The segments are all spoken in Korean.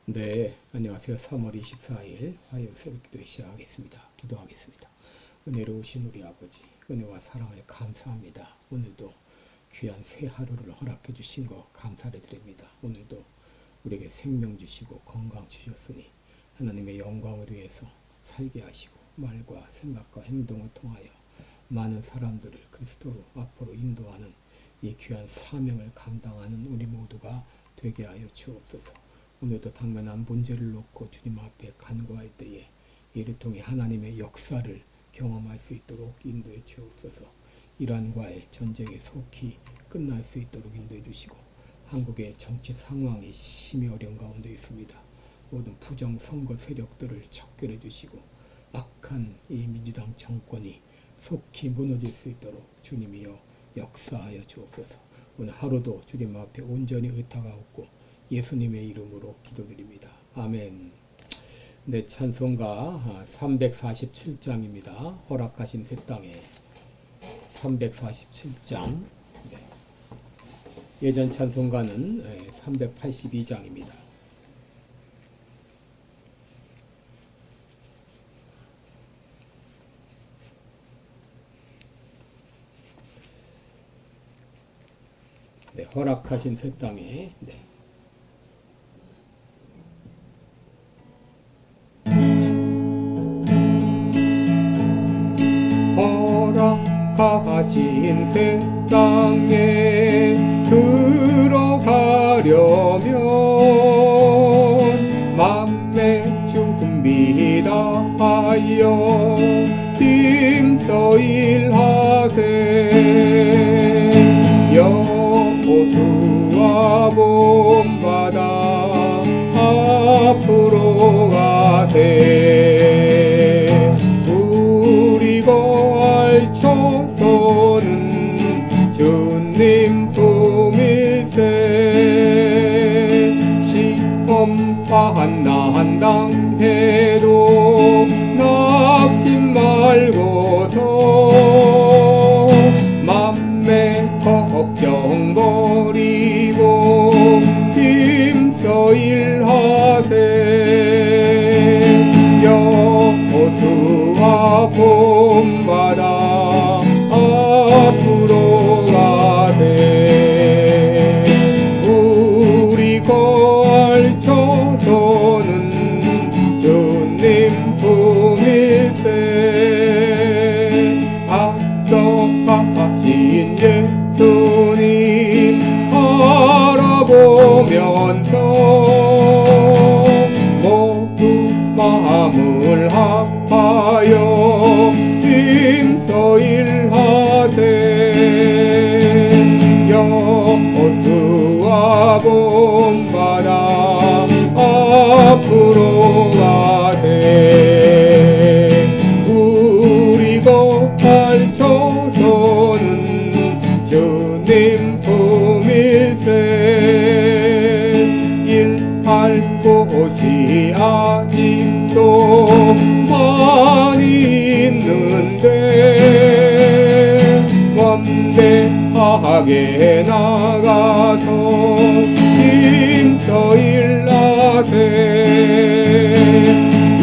네, 안녕하세요. 3월 24일 화요 새벽기도 시작하겠습니다. 기도하겠습니다. 은혜로우신 우리 아버지, 은혜와 사랑을 감사합니다. 오늘도 귀한 새 하루를 허락해 주신 것 감사를 드립니다. 오늘도 우리에게 생명 주시고 건강 주셨으니 하나님의 영광을 위해서 살게 하시고 말과 생각과 행동을 통하여 많은 사람들을 그리스도로 앞으로 인도하는 이 귀한 사명을 감당하는 우리 모두가 되게 하여 주옵소서. 오늘도 당면한 문제를 놓고 주님 앞에 간구할 때에 이를 통해 하나님의 역사를 경험할 수 있도록 인도해 주옵소서. 이란과의 전쟁이 속히 끝날 수 있도록 인도해 주시고, 한국의 정치 상황이 심히 어려운 가운데 있습니다. 모든 부정 선거 세력들을 척결해 주시고 악한 이 민주당 정권이 속히 무너질 수 있도록 주님이여 역사하여 주옵소서. 오늘 하루도 주님 앞에 온전히 의탁하옵고 예수님의 이름으로 기도드립니다. 아멘. 네, 찬송가 347장입니다. 허락하신 새 땅에 347장. 네. 예전 찬송가는 382장입니다. 네, 허락하신 새 땅에 네. 허락하신 새 땅에 들어가려면 맘에 준비 다하여 힘써 일하세. 여호수아 본받아 앞으로 가세. 우리 걸쳐서는 주님 품일세. 시험 만난 당해도 낙심 말고서 맘에 걱정 버리고 힘써 일하세. 여호수아 본받아 앞으로 가세. 우리 걸쳐서는 주님 품일세. 앞서가신 예수님 바라보면서 모두 마음을 합하여 힘써 일하세. 여호수아 본받아 앞으로 가세. 우리 걸쳐서는 주님 품일세. 일할 곳이 아직도 많이 있는데 원대하게 나가서 힘써 일하세.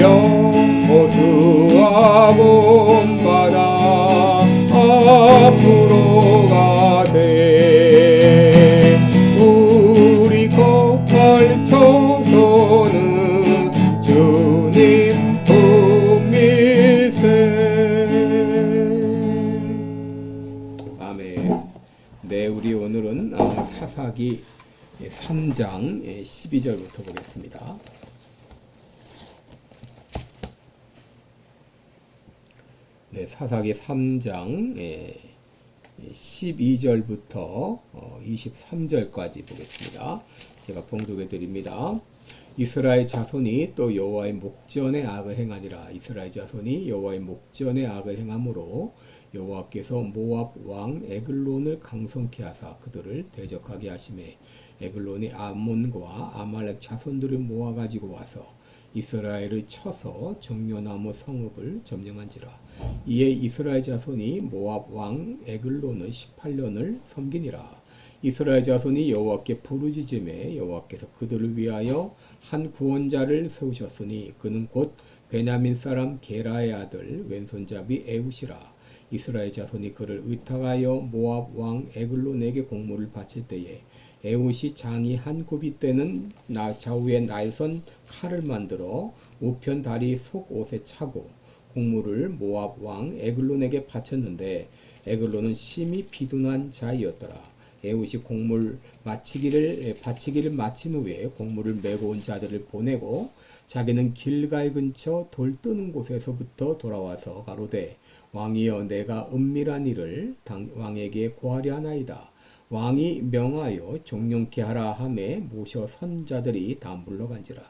여호수아 본받아 앞으로 가세. 우리 걸쳐서는 주님 품일세. 아멘. 네, 우리 오늘은 사사기 3장 12절부터 보겠습니다. 네, 사사기 3장 12절부터 23절까지 보겠습니다. 제가 봉독해 드립니다. 이스라엘 자손이 또 여호와의 목전에 악을 행하니라. 이스라엘 자손이 여호와의 목전에 악을 행함으로 여호와께서 모압 왕 에글론을 강성케 하사 그들을 대적하게 하시매 에글론이 암몬과 아말렉 자손들을 모아 가지고 와서 이스라엘을 쳐서 종려나무 성읍을 점령한지라. 이에 이스라엘 자손이 모압 왕 에글론을 18년을 섬기니라. 이스라엘 자손이 여호와께 부르짖음에 여호와께서 그들을 위하여 한 구원자를 세우셨으니 그는 곧 베냐민 사람 게라의 아들 왼손잡이 에훗이라. 이스라엘 자손이 그를 의탁하여 모압 왕 에글론에게 공물을 바칠 때에 에훗이 장이 한 구빗 되는 좌우에 날선 칼을 만들어 우편 다리 속 옷에 차고 공물을 모압 왕 에글론에게 바쳤는데 에글론은 심히 비둔한 자이었더라. 에훗이 공물 바치기를 마친 후에 공물을 메고 온 자들을 보내고 자기는 길갈 근처 돌 뜨는 곳에서부터 돌아와서 가로되 왕이여 내가 은밀한 일을 왕에게 고하려 하나이다. 왕이 명하여 종용케 하라 하매 모셔 선 자들이 다 물러간지라.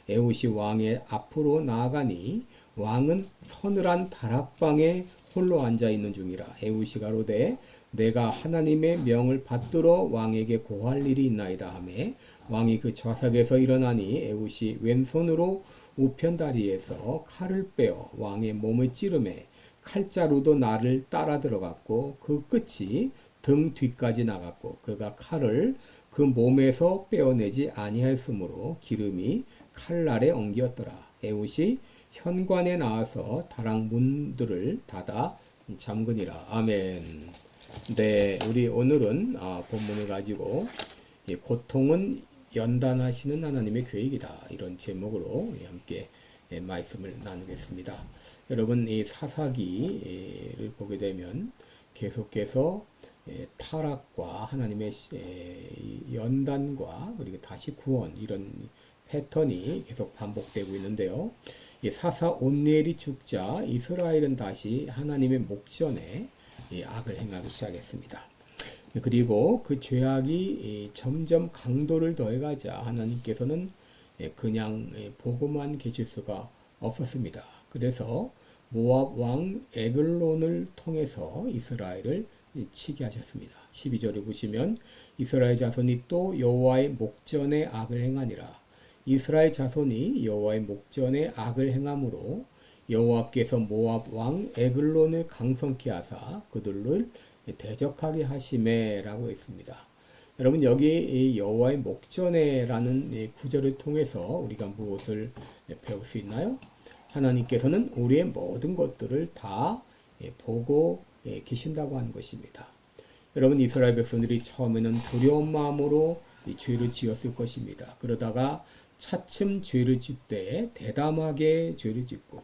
에훗이 왕의 앞으로 나아가니 왕은 서늘한 다락방에 홀로 앉아 있는 중이라. 에훗이 가로되 내가 하나님의 명을 받들어 왕에게 고할 일이 있나이다 하매 왕이 그 좌석에서 일어나니 에훗이 왼손으로 우편다리에서 칼을 빼어 왕의 몸을 찌르매 칼자루도 나를 따라 들어갔고 그 끝이 등 뒤까지 나갔고 그가 칼을 그 몸에서 빼어내지 아니하였으므로 기름이 칼날에 엉겼더라. 에훗이 현관에 나와서 다락 문들을 닫아 잠그니라. 아멘. 네, 우리 오늘은 본문을 가지고 고통은 연단하시는 하나님의 계획이다, 이런 제목으로 함께 말씀을 나누겠습니다. 여러분, 이 사사기를 보게 되면 계속해서 타락과 하나님의 연단과 그리고 다시 구원, 이런 패턴이 계속 반복되고 있는데요. 이 사사 온니엘이 죽자 이스라엘은 다시 하나님의 목전에 악을 행하기 시작했습니다. 그리고 그 죄악이 점점 강도를 더해가자 하나님께서는 그냥 보고만 계실 수가 없었습니다. 그래서 모압 왕 에글론을 통해서 이스라엘을 치게 하셨습니다. 12절에 보시면 이스라엘 자손이 또 여호와의 목전에 악을 행하니라. 이스라엘 자손이 여호와의 목전에 악을 행함으로 여호와께서 모압 왕 에글론을 강성케 하사 그들을 대적하게 하시매라고 했습니다. 여러분, 여기 여호와의 목전에라는 구절을 통해서 우리가 무엇을 배울 수 있나요? 하나님께서는 우리의 모든 것들을 다 보고 계신다고 하는 것입니다. 여러분, 이스라엘 백성들이 처음에는 두려운 마음으로 죄를 지었을 것입니다. 그러다가 차츰 죄를 짓되 대담하게 죄를 짓고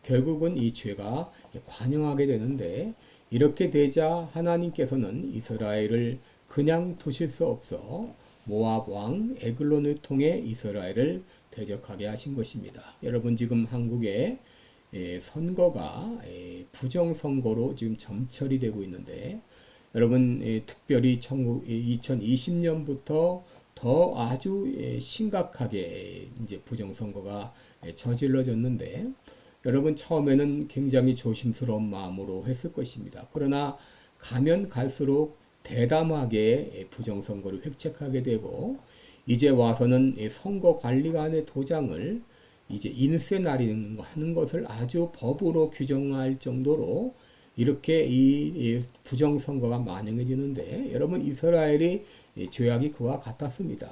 결국은 이 죄가 관영하게 되는데, 이렇게 되자 하나님께서는 이스라엘을 그냥 두실 수 없어 모압 왕 에글론을 통해 이스라엘을 대적하게 하신 것입니다. 여러분, 지금 한국의 선거가 부정선거로 지금 점철이 되고 있는데, 여러분, 특별히 2020년부터 더 아주 심각하게 이제 부정선거가 저질러졌는데, 여러분, 처음에는 굉장히 조심스러운 마음으로 했을 것입니다. 그러나 가면 갈수록 대담하게 부정선거를 획책하게 되고, 이제 와서는 선거관리관의 도장을 이제 인쇄 날리는 하는 것을 아주 법으로 규정할 정도로 이렇게 이 부정선거가 만연해지는데, 여러분, 이스라엘의 죄악이 그와 같았습니다.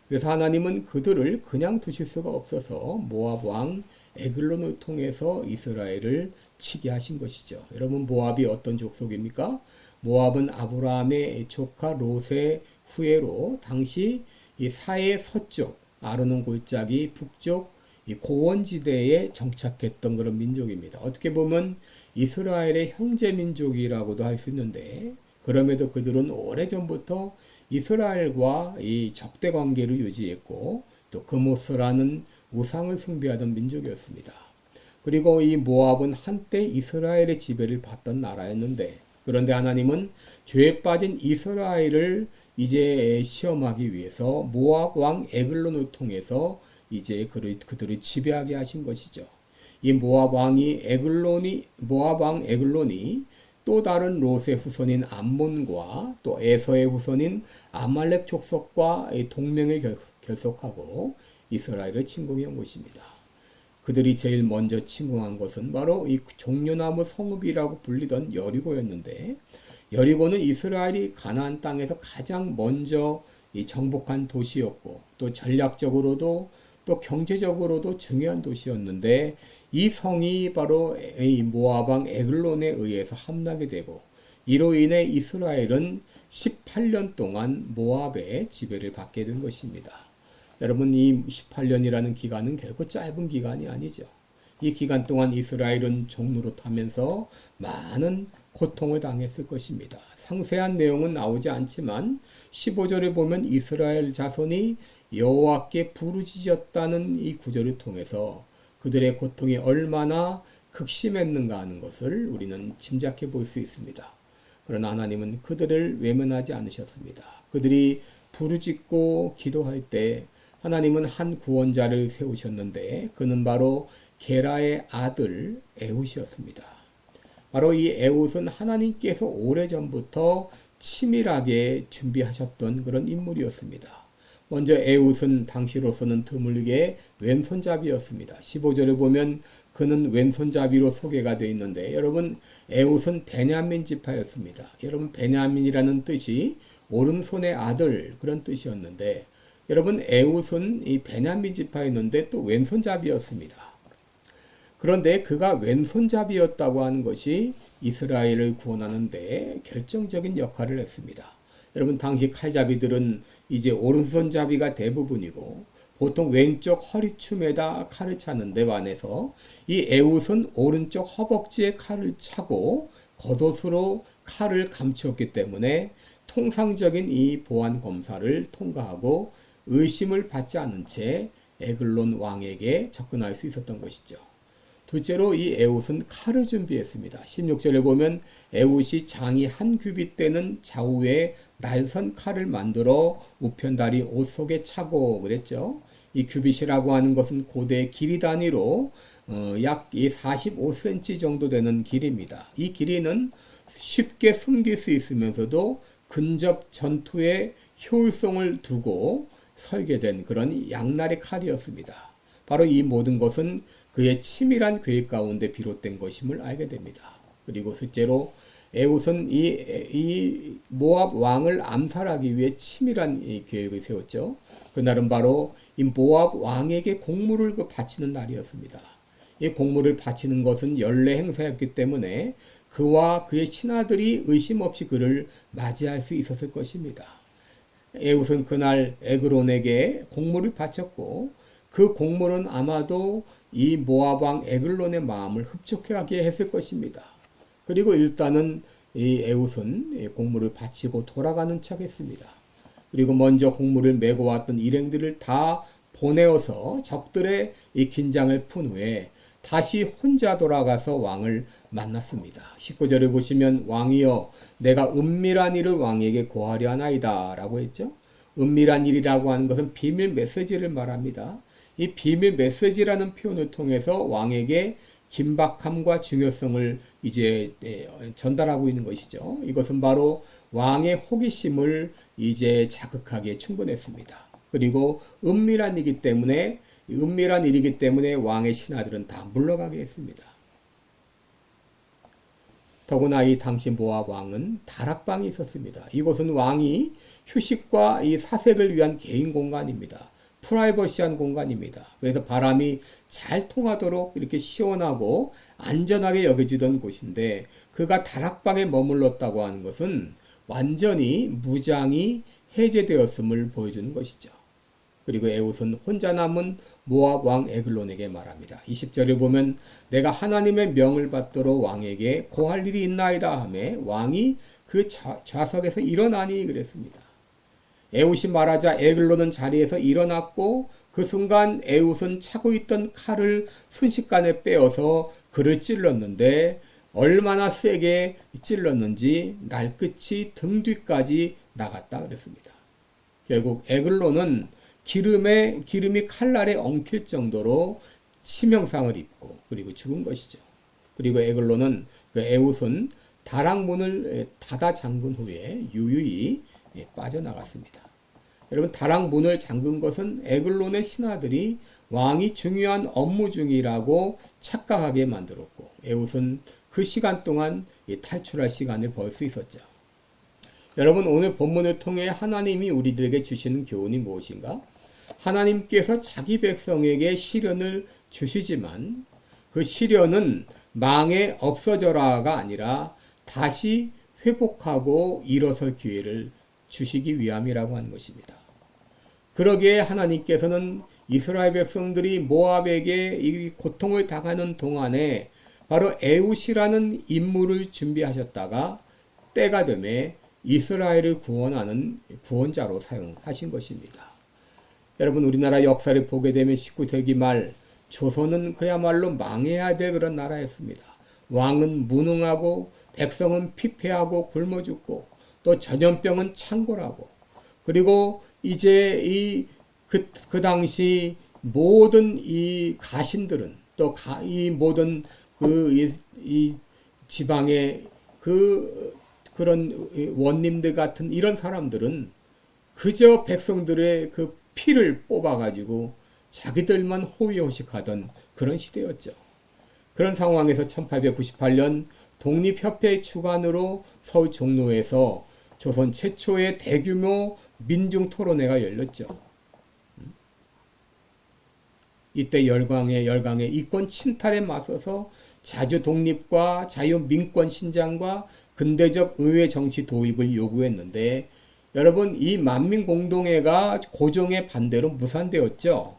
그래서 하나님은 그들을 그냥 두실 수가 없어서 모압 왕 에글론을 통해서 이스라엘을 치게 하신 것이죠. 여러분, 모압이 어떤 족속입니까? 모압은 아브라함의 조카 롯의 후예로 당시 이 사해 서쪽 아르논 골짜기 북쪽 이 고원지대에 정착했던 그런 민족입니다. 어떻게 보면 이스라엘의 형제 민족이라고도 할 수 있는데, 그럼에도 그들은 오래전부터 이스라엘과 이 적대 관계를 유지했고 또 그모스라는 우상을 숭배하던 민족이었습니다. 그리고 이 모압은 한때 이스라엘의 지배를 받던 나라였는데, 그런데 하나님은 죄에 빠진 이스라엘을 이제 시험하기 위해서 모압 왕 에글론을 통해서 이제 그들을 지배하게 하신 것이죠. 이 모압 왕 에글론이 또 다른 롯의 후손인 암몬과 또 에서의 후손인 아말렉 족속과 동맹을 결속하고 이스라엘을 침공해 온 것입니다. 그들이 제일 먼저 침공한 것은 바로 이 종려나무 성읍이라고 불리던 여리고였는데, 여리고는 이스라엘이 가나안 땅에서 가장 먼저 이 정복한 도시였고 또 전략적으로도 또 경제적으로도 중요한 도시였는데 이 성이 바로 이 모압 왕 에글론에 의해서 함락이 되고 이로 인해 이스라엘은 18년 동안 모압의 지배를 받게 된 것입니다. 여러분, 이 18년이라는 기간은 결코 짧은 기간이 아니죠. 이 기간 동안 이스라엘은 종노릇하면서 많은 고통을 당했을 것입니다. 상세한 내용은 나오지 않지만 15절에 보면 이스라엘 자손이 여호와께 부르짖었다는 이 구절을 통해서 그들의 고통이 얼마나 극심했는가 하는 것을 우리는 짐작해 볼 수 있습니다. 그러나 하나님은 그들을 외면하지 않으셨습니다. 그들이 부르짖고 기도할 때 하나님은 한 구원자를 세우셨는데 그는 바로 게라의 아들 에훗이었습니다. 바로 이 에훗은 하나님께서 오래전부터 치밀하게 준비하셨던 그런 인물이었습니다. 먼저 에훗은 당시로서는 드물게 왼손잡이였습니다. 15절에 보면 그는 왼손잡이로 소개가 되어 있는데 여러분, 에훗은 베냐민 지파였습니다. 여러분, 베냐민이라는 뜻이 오른손의 아들 그런 뜻이었는데 여러분, 에훗은 이 베냐민 지파였는데 또 왼손잡이였습니다. 그런데 그가 왼손잡이였다고 하는 것이 이스라엘을 구원하는 데 결정적인 역할을 했습니다. 여러분, 당시 칼잡이들은 이제 오른손잡이가 대부분이고 보통 왼쪽 허리춤에다 칼을 차는데 반해서 이 에훗은 오른쪽 허벅지에 칼을 차고 겉옷으로 칼을 감추었기 때문에 통상적인 이 보안 검사를 통과하고 의심을 받지 않은 채 에글론 왕에게 접근할 수 있었던 것이죠. 둘째로 이 에훗은 칼을 준비했습니다. 16절에 보면 에훗이 장이 한 규빗 되는 좌우에 날선 칼을 만들어 우편다리 옷 속에 차고 그랬죠. 이 규빗이라고 하는 것은 고대 길이 단위로 약 45cm 정도 되는 길이입니다. 이 길이는 쉽게 숨길 수 있으면서도 근접 전투에 효율성을 두고 설계된 그런 양날의 칼이었습니다. 바로 이 모든 것은 그의 치밀한 계획 가운데 비롯된 것임을 알게 됩니다. 그리고 셋째로 에훗은 이 모압 왕을 암살하기 위해 치밀한 이 계획을 세웠죠. 그날은 바로 이 모압 왕에게 공물을 바치는 날이었습니다. 이 공물을 바치는 것은 연례 행사였기 때문에 그와 그의 신하들이 의심 없이 그를 맞이할 수 있었을 것입니다. 에훗은 그날 에글론에게 공물을 바쳤고 그 공물은 아마도 이 모압 왕 에글론의 마음을 흡족하게 했을 것입니다. 그리고 일단은 이 에훗은 공물을 바치고 돌아가는 척 했습니다. 그리고 먼저 공물을 메고 왔던 일행들을 다 보내어서 적들의 이 긴장을 푼 후에 다시 혼자 돌아가서 왕을 만났습니다. 19절에 보시면 왕이여 내가 은밀한 일을 왕에게 고하려 하나이다 라고 했죠. 은밀한 일이라고 하는 것은 비밀 메시지를 말합니다. 이 비밀 메시지라는 표현을 통해서 왕에게 긴박함과 중요성을 이제 전달하고 있는 것이죠. 이것은 바로 왕의 호기심을 이제 자극하기에 충분했습니다. 그리고 은밀한 일이기 때문에 왕의 신하들은 다 물러가게 했습니다. 더구나 이 당시 모압 왕은 다락방이 있었습니다. 이곳은 왕이 휴식과 이 사색을 위한 개인 공간입니다. 프라이버시한 공간입니다. 그래서 바람이 잘 통하도록 이렇게 시원하고 안전하게 여겨지던 곳인데 그가 다락방에 머물렀다고 하는 것은 완전히 무장이 해제되었음을 보여주는 것이죠. 그리고 에훗은 혼자 남은 모압 왕 에글론에게 말합니다. 20절에 보면 내가 하나님의 명을 받도록 왕에게 고할 일이 있나이다 하며 왕이 그 좌석에서 일어나니 그랬습니다. 에훗이 말하자 에글론은 자리에서 일어났고 그 순간 에훗은 차고 있던 칼을 순식간에 빼어서 그를 찔렀는데 얼마나 세게 찔렀는지 날끝이 등 뒤까지 나갔다 그랬습니다. 결국 에글론은 기름이 칼날에 엉킬 정도로 치명상을 입고 그리고 죽은 것이죠. 그리고 에글론은 에훗은 다락문을 닫아 잠근 후에 유유히 빠져나갔습니다. 여러분, 다락문을 잠근 것은 에글론의 신하들이 왕이 중요한 업무 중이라고 착각하게 만들었고 에훗은 그 시간 동안 탈출할 시간을 벌 수 있었죠. 여러분, 오늘 본문을 통해 하나님이 우리들에게 주시는 교훈이 무엇인가? 하나님께서 자기 백성에게 시련을 주시지만 그 시련은 망해 없어져라가 아니라 다시 회복하고 일어설 기회를 주시기 위함이라고 하는 것입니다. 그러기에 하나님께서는 이스라엘 백성들이 모압에게 이 고통을 당하는 동안에 바로 에훗이라는 인물을 준비하셨다가 때가 되매 이스라엘을 구원하는 구원자로 사용하신 것입니다. 여러분, 우리나라 역사를 보게 되면 19세기 말 조선은 그야말로 망해야 될 그런 나라였습니다. 왕은 무능하고 백성은 피폐하고 굶어 죽고 또 전염병은 창궐하고, 그리고 이제 그 당시 모든 이 가신들은 또 이 모든 이 지방의 그런 원님들 같은 이런 사람들은 그저 백성들의 그 피를 뽑아가지고 자기들만 호위호식하던 그런 시대였죠. 그런 상황에서 1898년 독립협회 주관으로 서울 종로에서 조선 최초의 대규모 민중토론회가 열렸죠. 이때 열강의 이권 침탈에 맞서서 자주 독립과 자유민권 신장과 근대적 의회 정치 도입을 요구했는데, 여러분, 이 만민공동회가 고종의 반대로 무산되었죠.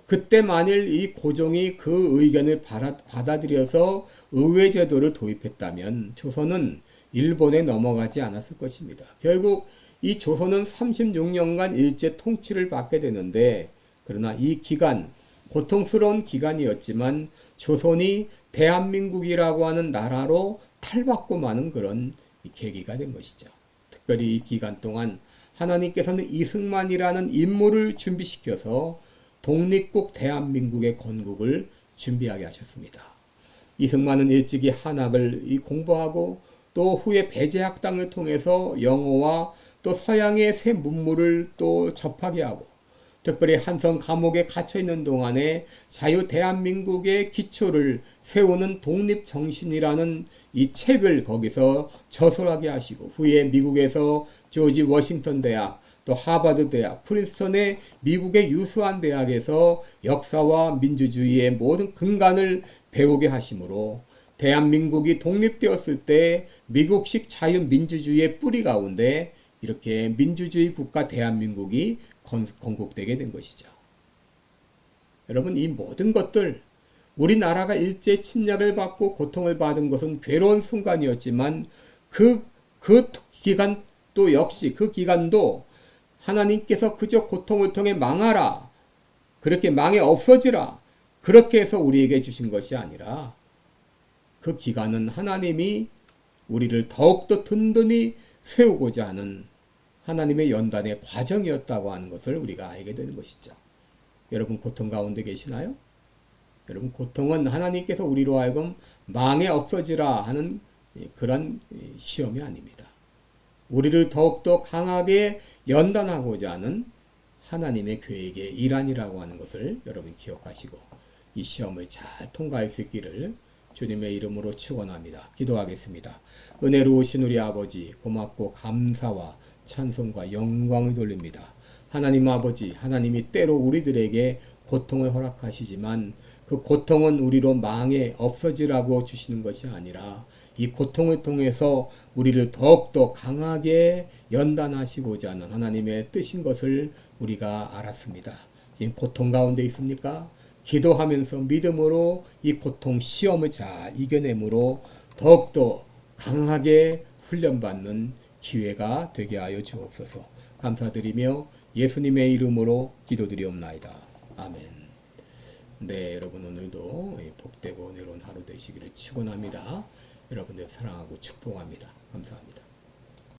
그때 만일 이 고종이 그 의견을 받아들여서 의회 제도를 도입했다면 조선은 일본에 넘어가지 않았을 것입니다. 결국 이 조선은 36년간 일제 통치를 받게 되는데, 그러나 이 기간, 고통스러운 기간이었지만 조선이 대한민국이라고 하는 나라로 탈바꿈 하는 그런 계기가 된 것이죠. 특별히 이 기간 동안 하나님께서는 이승만이라는 인물을 준비시켜서 독립국 대한민국의 건국을 준비하게 하셨습니다. 이승만은 일찍이 한학을 공부하고 또 후에 배제학당을 통해서 영어와 또 서양의 새 문물을 또 접하게 하고, 특별히 한성 감옥에 갇혀있는 동안에 자유 대한민국의 기초를 세우는 독립정신이라는 이 책을 거기서 저술하게 하시고, 후에 미국에서 조지 워싱턴 대학, 또 하버드 대학, 프린스턴의 미국의 유수한 대학에서 역사와 민주주의의 모든 근간을 배우게 하심으로 대한민국이 독립되었을 때 미국식 자유민주주의의 뿌리 가운데 이렇게 민주주의 국가 대한민국이 건국되게 된 것이죠. 여러분, 이 모든 것들, 우리나라가 일제 침략을 받고 고통을 받은 것은 괴로운 순간이었지만 그 기간 또 역시 그 기간도 하나님께서 그저 고통을 통해 망하라, 그렇게 망해 없어지라, 그렇게 해서 우리에게 주신 것이 아니라 그 기간은 하나님이 우리를 더욱더 든든히 세우고자 하는 하나님의 연단의 과정이었다고 하는 것을 우리가 알게 되는 것이죠. 여러분, 고통 가운데 계시나요? 여러분, 고통은 하나님께서 우리로 하여금 망해 없어지라 하는 그런 시험이 아닙니다. 우리를 더욱더 강하게 연단하고자 하는 하나님의 계획의 일환이라고 하는 것을 여러분 기억하시고 이 시험을 잘 통과할 수 있기를 주님의 이름으로 축원합니다. 기도하겠습니다. 은혜로우신 우리 아버지, 고맙고 감사와 찬송과 영광을 돌립니다. 하나님 아버지, 하나님이 때로 우리들에게 고통을 허락하시지만 그 고통은 우리로 망해 없어지라고 주시는 것이 아니라 이 고통을 통해서 우리를 더욱더 강하게 연단하시고자 하는 하나님의 뜻인 것을 우리가 알았습니다. 지금 고통 가운데 있습니까? 기도하면서 믿음으로 이 고통 시험을 잘 이겨내므로 더욱더 강하게 훈련받는 기회가 되게 하여 주옵소서. 감사드리며 예수님의 이름으로 기도드리옵나이다. 아멘. 네, 여러분, 오늘도 복되고 은혜로운 하루 되시기를 축원합니다. 여러분들 사랑하고 축복합니다. 감사합니다.